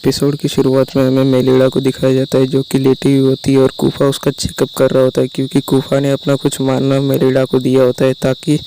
Episode की शुरुआत में हमें मेलिड़ा को दिखाया जाता है जो कि लेटी हुई होती है और कूफा उसका चेकअप कर रहा होता है क्योंकि कूफा ने अपना कुछ मानना मेलिड़ा को दिया होता है ताकि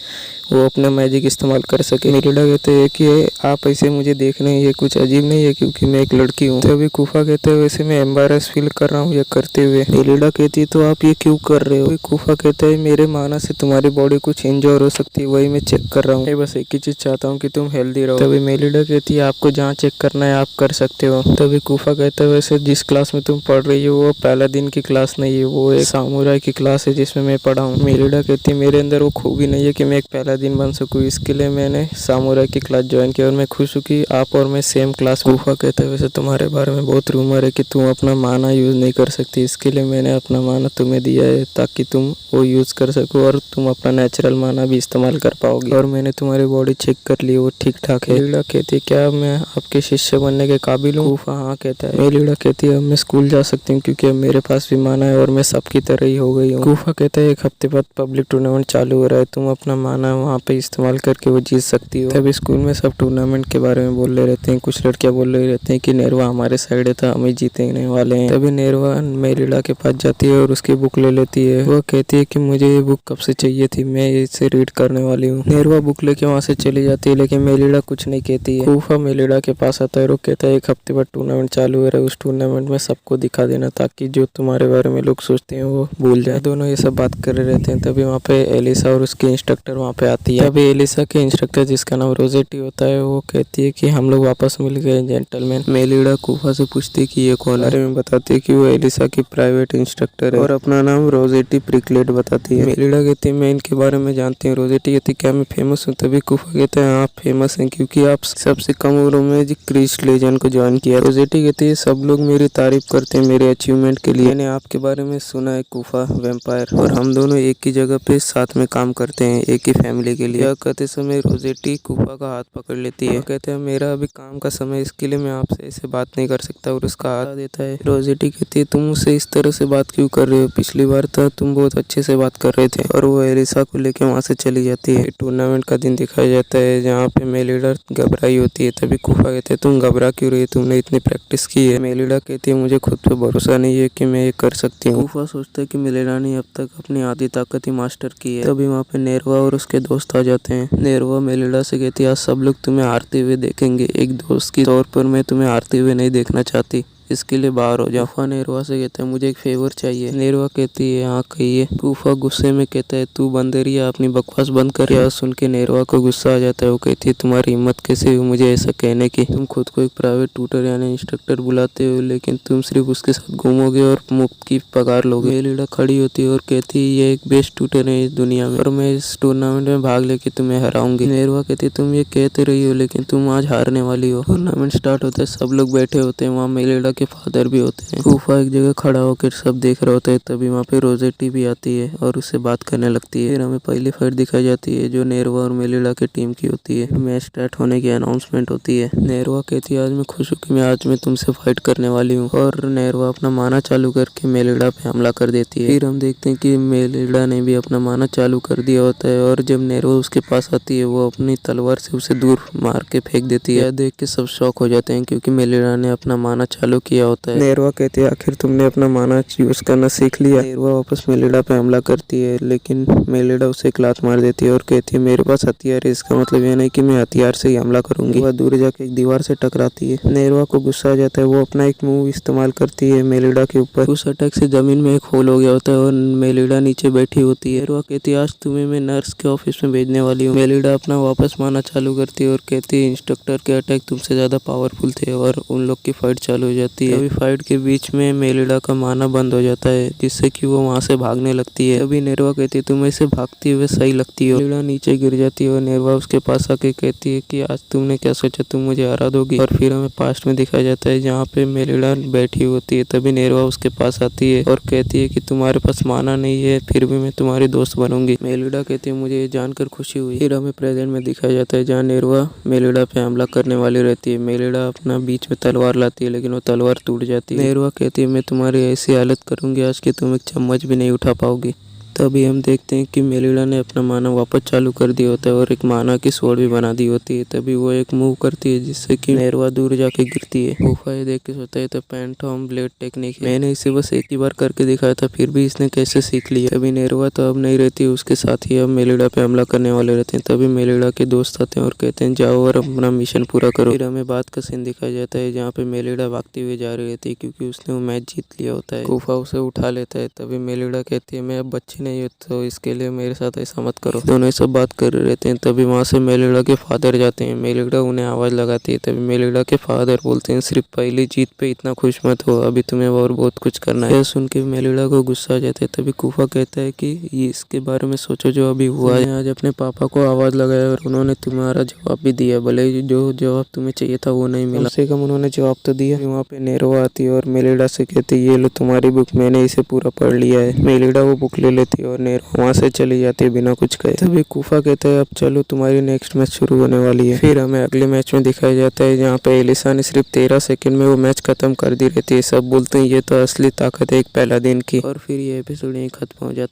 वो अपना मैजिक इस्तेमाल कर सके। मेलिड़ा कहते हैं कि आप ऐसे मुझे देख रहे हैं ये कुछ अजीब नहीं है क्योंकि मैं एक लड़की हूँ। तभी कूफा कहते हैं वैसे मैं एम्बारस फील कर रहा हूँ ये करते हुए। मेलिड़ा कहती है तो आप ये क्यों कर रहे हो? कूफा कहता है मेरे माना से तुम्हारी बॉडी कुछ इंजोर हो सकती है, वही मैं चेक कर रहा हूँ। मैं बस एक ही चीज चाहता हूँ कि तुम हेल्दी रहो। तभी मेलिड़ा कहती है आपको जहाँ चेक करना है आप कर सकते हो। तभी कूफा कहता है वैसे जिस क्लास में तुम पढ़ रही हो वो पहला दिन की क्लास नहीं है, वो एक सामुराई की क्लास है जिसमें मैं पढ़ा हूँ। मेलिड़ा कहती है मेरे अंदर वो खूबी नहीं है कि मैं एक पहला दिन बन सकूँ, इसके लिए मैंने सामुराई की क्लास ज्वाइन की और मैं खुश हूँ कि आप और मैं सेम क्लास। कूफा कहता है वैसे तुम्हारे बारे में बहुत रूमर है कि तुम अपना माना यूज नहीं कर सकती, इसके लिए मैंने अपना माना तुम्हें दिया है ताकि तुम वो यूज कर सको और तुम अपना नेचुरल माना भी इस्तेमाल कर पाओगी। और मैंने तुम्हारी बॉडी चेक कर ली, वो ठीक ठाक है। मेलिड़ा कहती है क्या मैं आपके शिष्य बनने के काबिल हूँ? कूफा हाँ कहता है। मेलिड़ा कहती है अब मैं स्कूल जा सकती हूँ क्योंकि अब मेरे पास भी माना है और मैं सबकी तरह ही हो गई हूँ। कूफा कहता है एक हफ्ते बाद पब्लिक टूर्नामेंट चालू हो रहा है, तुम अपना माना वहाँ पे इस्तेमाल करके वो जीत सकती हो। तभी स्कूल में सब टूर्नामेंट के बारे में बोल रहे रहते हैं, कुछ लड़कियां बोल रही रहती हैं कि नेरवा हमारे साइड है तो हम ही जीतने वाले हैं। तभी नेरवा मेलिड़ा के पास जाती है और उसकी बुक ले लेती है। वह कहती है कि मुझे ये बुक कब से चाहिए थी, मैं इसे रीड करने वाली हूँ। नेरवा बुक लेके वहाँ से चली जाती है लेकिन मेलिड़ा कुछ नहीं कहती है। कूफा मेलिड़ा के पास आता है और कहता है एक हफ्ते बाद टूर्नामेंट चालू हो रहा है, उस टूर्नामेंट में सबको दिखा देना ताकि जो तुम्हारे बारे में लोग सोचते हैं वो भूल जाए। दोनों ये सब बात कर रहे रहते हैं। तभी वहाँ पे एलिसा और उसकी इंस्ट्रक्टर वहाँ पे आती है। तभी एलिसा के इंस्ट्रक्टर जिसका नाम रोजेटी होता है वो कहती है कि हम लोग वापस मिल गए जेंटलमैन। मेलिड़ा कूफा से पूछती है कि ये कौन है, में बताती है कि वो एलिसा की प्राइवेट इंस्ट्रक्टर है और अपना नाम रोजेटी प्रिकलेट बताती है। मेलिड़ा कहती है मैं इनके बारे में जानती हूँ। रोजेटी कहती है क्या मैं फेमस हूँ? तभी कूफा कहता है आप फेमस हैं क्योंकि आप सबसे कम उम्र में क्रिस लेजेंड को ज्वाइन किया। रोजेटी कहती है सब लोग मेरी तारीफ करते हैं मेरे अचीवमेंट के लिए, मैंने आपके बारे में सुना है कूफा वैम्पायर, और हम दोनों एक ही जगह पे साथ में काम करते हैं एक ही फैमिली के लिए। कहते समय रोजेटी कूफा का हाथ पकड़ लेती है। कहते हैं मेरा अभी काम का समय, इसके लिए मैं आपसे ऐसे बात नहीं कर सकता और उसका हाथ देता है। रोजेटी कहती है तुम मुझसे इस तरह से बात क्यों कर रहे हो? पिछली बार तो तुम बहुत अच्छे से बात कर रहे थे। और वो एलिसा को लेके वहाँ से चली जाती है। टूर्नामेंट का दिन दिखाया जाता है जहाँ पे मेलिड़ा घबराई होती है। तभी कूफा कहते हैं तुम घबरा क्यों रही है, तुमने इतनी प्रैक्टिस की है? मेलिड़ा कहती है मुझे खुद पे भरोसा नहीं है कि मैं ये कर सकती हूँ। कूफा सोचता है कि मेलिड़ा ने अब तक अपनी आधी ताकत ही मास्टर की है। तभी वहाँ पे नेरवा और उसके दोस्त आ जाते हैं। नेरवा मेलिड़ा से कहती है आज सब लोग तुम्हें हारते हुए देखेंगे, एक दोस्त के तौर पर मैं तुम्हें हारते हुए नहीं देखना चाहती, इसके लिए बाहर हो जाओ। कूफा नेरवा से कहता है मुझे एक फेवर चाहिए। नेरवा कहती है हाँ कहिए। कूफा गुस्से में कहता है तू बंदरिया अपनी बकवास बंद कर। यह सुन के नेरवा को गुस्सा आ जाता है। वो कहती है तुम्हारी हिम्मत कैसे हुई मुझे ऐसा कहने की? तुम खुद को एक प्राइवेट ट्यूटर यानी इंस्ट्रक्टर बुलाते हो लेकिन तुम सिर्फ उसके साथ घूमोगे और मुफ्त की पगार लोगे। मेलिड़ा खड़ी होती है और कहती है ये एक बेस्ट ट्यूटर है इस दुनिया में और मैं इस टूर्नामेंट में भाग लेके तुम्हें हराऊंगी। नेरवा कहती है तुम ये कहते रही हो लेकिन तुम आज हारने वाली हो। टूर्नामेंट स्टार्ट होता है, सब लोग बैठे होते हैं, वहाँ मेलिड़ा के फादर भी होते हैं। कूफा एक जगह खड़ा होकर सब देख रहे होते हैं। तभी वहाँ पे रोजेटी भी आती है और उससे बात करने लगती है। फिर हमें पहली फाइट दिखाई जाती है जो नेरवा और मेलिड़ा की टीम की होती है। मैच स्टार्ट होने की अनाउंसमेंट होती है। नेरवा कहती है आज मैं खुश हूँ कि मैं आज तुमसे फाइट करने वाली हूँ और नेरवा अपना माना चालू करके मेलिड़ा पे हमला कर देती है। फिर हम देखते हैं कि मेलिड़ा ने भी अपना माना चालू कर दिया होता है और जब नेरवा उसके पास आती है वो अपनी तलवार से उसे दूर मार के फेंक देती है। देख के सब शॉक हो जाते हैं क्योंकि मेलिड़ा ने अपना माना चालू किया होता है। नेरवा कहती है आखिर तुमने अपना माना यूज करना सीख लिया। नेरवा वापस मेलिड़ा पे हमला करती है लेकिन मेलिड़ा उसे एक लात मार देती है और कहती है मेरे पास हथियार है, इसका मतलब ये नहीं कि मैं हथियार से ही हमला करूंगी। वह दूर जाके एक दीवार से टकराती है। नेरवा को गुस्सा आ जाता है, वो अपना एक मूव इस्तेमाल करती है मेलिड़ा के ऊपर। उस अटैक से जमीन में एक होल हो गया होता है और मेलिड़ा नीचे बैठी होती है। नेरवा कहती है आज तुम्हें मैं नर्स के ऑफिस में भेजने वाली हूँ। मेलिड़ा अपना वापस माना चालू करती है और कहती है इंस्ट्रक्टर के अटैक तुमसे ज्यादा पावरफुल थे और उन लोग की फाइट चालू हो जाती है। अभी फाइट के बीच में मेलिड़ा का माना बंद हो जाता है जिससे कि वो वहाँ से भागने लगती है। अभी नेरवा कहती है तुम ऐसे भागती हुए सही लगती हो। मेलिड़ा नीचे गिर जाती है और नेरवा उसके पास आके कहती है कि आज तुमने क्या सोचा तुम मुझे हरा दोगी? और फिर हमें पास्ट में दिखाया जाता है जहाँ पे मेलिड़ा बैठी होती है। तभी नेरवा उसके पास आती है और कहती है कि तुम्हारे पास माना नहीं है फिर भी मैं तुम्हारी दोस्त बनूंगी। मेलिड़ा कहती है मुझे ये जानकर खुशी हुई। फिर हमें प्रेजेंट में दिखाया जाता है जहाँ नेरवा मेलिड़ा पे हमला करने वाली रहती है। मेलिड़ा अपना बीच में तलवार लाती है लेकिन वो तलवार टूट जाती है। नेरवा कहती है मैं तुम्हारी ऐसी हालत करूंगी आज कि तुम एक चम्मच भी नहीं उठा पाओगी। तभी हम देखते हैं कि मेलिड़ा ने अपना माना वापस चालू कर दिया होता है और एक माना की स्वॉर्ड भी बना दी होती है। तभी वो एक मूव करती है जिससे कि नेरवा दूर जाके गिरती है। गुफा ये देख के सोचता है तो पैंटॉम ब्लेड टेक्निक है, मैंने इसे बस एक ही बार करके दिखाया था, फिर भी इसने कैसे सीख लिया। तभी नेरवा तो अब नहीं रहती, उसके साथ ही अब मेलिड़ा पे हमला करने वाले रहते हैं। तभी मेलिड़ा के दोस्त आते हैं और कहते हैं जाओ और अपना मिशन पूरा करो। फिर हमें बात का सीन दिखाया जाता है जहाँ पे मेलिड़ा भागती हुई जा रही रहती है क्योंकि उसने वो मैच जीत लिया होता है। गुफा उसे उठा लेता है। तभी मेलिड़ा कहती है मैं अब बच्ची नहीं हूँ तो इसके लिए मेरे साथ ऐसा मत करो। दोनों ये सब बात कर रहे रहते हैं। तभी वहाँ से मेलिड़ा के फादर जाते हैं। मेलिड़ा उन्हें आवाज लगाती है। तभी मेलिड़ा के फादर बोलते हैं सिर्फ पहली जीत पे इतना खुश मत हो, अभी तुम्हें और बहुत कुछ करना है। यह सुन के मेलिड़ा को गुस्सा आ जाता है। तभी गुफा कहता है कि ये इसके बारे में सोचो जो अभी हुआ है। आज अपने पापा को आवाज लगाया और उन्होंने तुम्हारा जवाब भी दिया, भले ही जो जवाब तुम्हें चाहिए था वो नहीं मिला, कम से कम उन्होंने जवाब तो दिया। वहाँ पे नेरवा आती है और मेलिड़ा से कहती है ये लो तुम्हारी बुक, मैंने इसे पूरा पढ़ लिया है। मेलिड़ा वो बुक ले लेती है और नेरवा वहाँ से चली जाती है बिना कुछ कहे। तभी गुफा कहता है अब चलो तुम्हारी नेक्स्ट मैच शुरू होने वाली है। फिर हमें अगले मैच में दिखाया जाता है जहाँ पे एलिसा ने सिर्फ 13 सेकंड में वो मैच खत्म कर दी रहती है। सब बोलते हैं ये तो असली ताकत है एक पहला दिन की, और फिर ये एपिसोड यहीं खत्म हो जाता है।